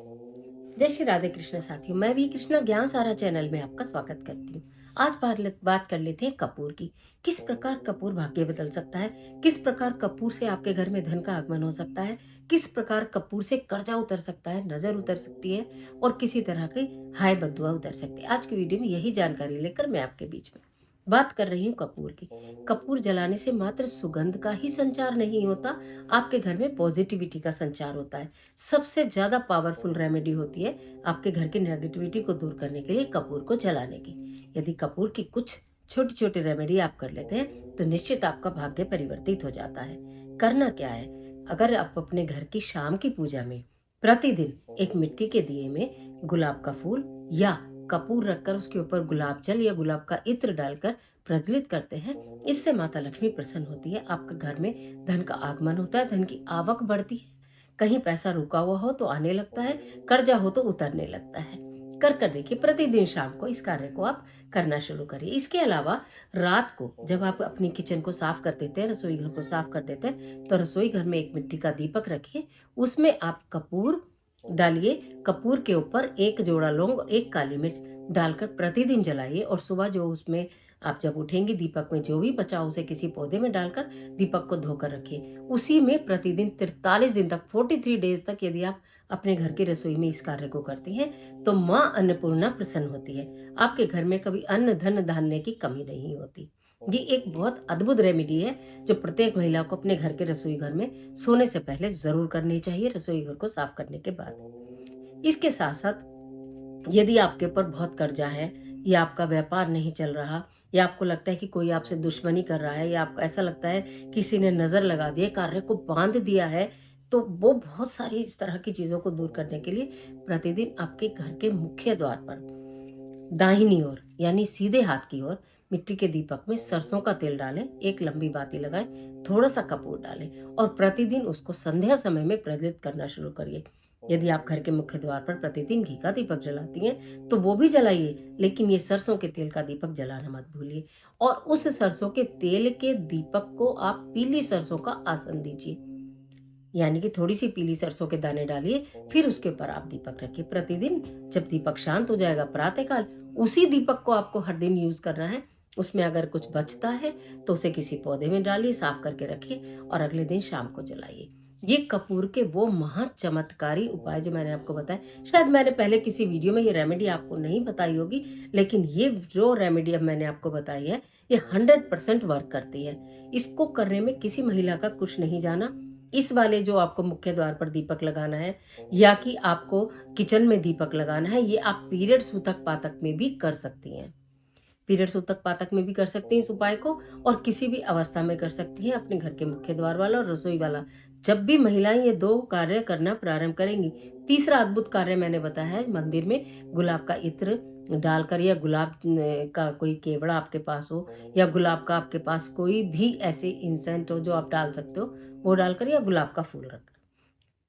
जय श्री राधे कृष्ण साथियों, मैं वी कृष्णा ज्ञान सारा चैनल में आपका स्वागत करती हूँ। आज बात कर लेते हैं कपूर की। किस प्रकार कपूर भाग्य बदल सकता है, किस प्रकार कपूर से आपके घर में धन का आगमन हो सकता है, किस प्रकार कपूर से कर्जा उतर सकता है, नजर उतर सकती है और किसी तरह की हाय बदुआ उतर सकती है। आज की वीडियो में यही जानकारी लेकर मैं आपके बीच में बात कर रही हूँ कपूर की। कपूर जलाने से मात्र सुगंध का ही संचार नहीं होता, आपके घर में पॉजिटिविटी का संचार होता है। सबसे ज्यादा पावरफुल रेमेडी होती है आपके घर की नेगेटिविटी को दूर करने के लिए कपूर को जलाने की। यदि कपूर की कुछ छोटी छोटी रेमेडी आप कर लेते हैं तो निश्चित आपका भाग्य परिवर्तित हो जाता है। करना क्या है, अगर आप अपने घर की शाम की पूजा में प्रतिदिन एक मिट्टी के दिए में गुलाब का फूल या कपूर रखकर उसके ऊपर गुलाब जल या गुलाब का इत्र डालकर प्रज्वलित करते हैं, इससे माता लक्ष्मी प्रसन्न होती है, आपके घर में धन का आगमन होता है, धन की आवक बढ़ती है। कहीं पैसा रुका हुआ हो तो आने लगता है, कर्जा हो तो उतरने लगता है। कर देखिए, प्रतिदिन शाम को इस कार्य को आप करना शुरू करिए। इसके अलावा रात को जब आप अपनी किचन को साफ कर देते हैं, रसोई घर को साफ कर देते हैं, तो रसोई घर में एक मिट्टी का दीपक रखिए, उसमें आप कपूर डालिए। कपूर के ऊपर एक जोड़ा लौंग और एक काली मिर्च डालकर प्रतिदिन जलाइए और सुबह जो उसमें आप जब उठेंगे दीपक में जो भी बचा उसे किसी पौधे में डालकर दीपक को धोकर रखिए। उसी में प्रतिदिन 43 दिन तक 43 डेज तक यदि आप अपने घर की रसोई में इस कार्य को करती हैं तो माँ अन्नपूर्णा प्रसन्न होती है। आपके घर में कभी अन्न धन धान्य की कमी नहीं होती। ये एक बहुत अद्भुत रेमेडी है जो प्रत्येक महिला को अपने घर के रसोई घर में सोने से पहले जरूर करनी चाहिए, रसोई घर को साफ करने के बाद। इसके साथ साथ यदि आपके ऊपर बहुत कर्जा है या आपका व्यापार नहीं चल रहा या आपको लगता है कि कोई आपसे दुश्मनी कर रहा है या आपको ऐसा लगता है किसी ने नजर लगा दिया, कार्य को बांध दिया है, तो वो बहुत सारी इस तरह की चीजों को दूर करने के लिए प्रतिदिन आपके घर के मुख्य द्वार पर दाहिनी ओर यानी सीधे हाथ की ओर मिट्टी के दीपक में सरसों का तेल डालें, एक लंबी बाती लगाएं, थोड़ा सा कपूर डालें और प्रतिदिन उसको संध्या समय में प्रज्वलित करना शुरू करिए। यदि आप घर के मुख्य द्वार पर प्रतिदिन घी का दीपक जलाती हैं तो वो भी जलाइए, लेकिन ये सरसों के तेल का दीपक जलाना मत भूलिए। और उस सरसों के तेल के दीपक को आप पीली सरसों का आसन दीजिए, यानी कि थोड़ी सी पीली सरसों के दाने डालिए, फिर उसके ऊपर आप दीपक रखिए। प्रतिदिन जब दीपक शांत हो जाएगा प्रातःकाल, उसी दीपक को आपको हर दिन यूज करना है। उसमें अगर कुछ बचता है तो उसे किसी पौधे में डालिए, साफ करके रखिए और अगले दिन शाम को जलाइए। ये कपूर के वो महा चमत्कारी उपाय जो मैंने आपको बताया, शायद मैंने पहले किसी वीडियो में ये रेमेडी आपको नहीं बताई होगी, लेकिन ये जो रेमेडी अब मैंने आपको बताई है ये 100% वर्क करती है। इसको करने में किसी महिला का कुछ नहीं जाना। इस वाले जो आपको मुख्य द्वार पर दीपक लगाना है या कि आपको किचन में दीपक लगाना है, ये आप पीरियड सूतक पातक में भी कर सकती हैं। पीरियड सूतक पातक में भी कर सकती हैं इस उपाय को और किसी भी अवस्था में कर सकती हैं। अपने घर के मुख्य द्वार वाला और रसोई वाला, जब भी महिलाएं ये दो कार्य करना प्रारंभ करेंगी। तीसरा अद्भुत कार्य मैंने बताया है, मंदिर में गुलाब का इत्र डालकर या गुलाब का कोई केवड़ा आपके पास हो या गुलाब का आपके पास कोई भी ऐसे इंसेंट हो जो आप डाल सकते हो, वो डालकर या गुलाब का फूल रखकर,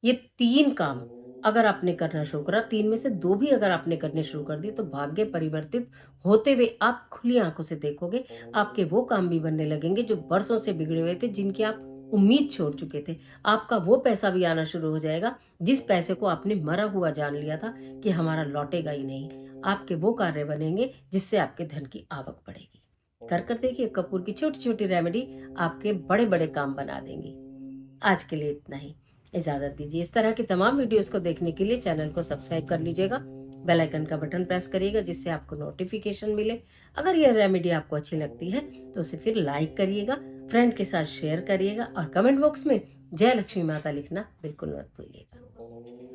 ये 3 काम अगर आपने करना शुरू करा, 3 में से 2 भी अगर आपने करने शुरू कर दिए तो भाग्य परिवर्तित होते हुए आप खुली आंखों से देखोगे। आपके वो काम भी बनने लगेंगे जो बरसों से बिगड़े हुए थे, जिनकी आप उम्मीद छोड़ चुके थे। आपका वो पैसा भी आना शुरू हो जाएगा जिस पैसे को आपने मरा हुआ जान लिया था कि हमारा लौटेगा ही नहीं। आपके वो कार्य बनेंगे जिससे आपके धन की आवक बढ़ेगी। कर देखिए, कपूर की छोटी छोटी रेमेडी आपके बड़े बड़े काम बना देंगी। आज के लिए इतना ही, इजाजत दीजिए। इस तरह की तमाम वीडियोस को देखने के लिए चैनल को सब्सक्राइब कर लीजिएगा, बेल आइकन का बटन प्रेस करिएगा जिससे आपको नोटिफिकेशन मिले। अगर यह रेमेडी आपको अच्छी लगती है तो उसे फिर लाइक करिएगा, फ्रेंड के साथ शेयर करिएगा और कमेंट बॉक्स में जय लक्ष्मी माता लिखना बिल्कुल मत भूलिएगा।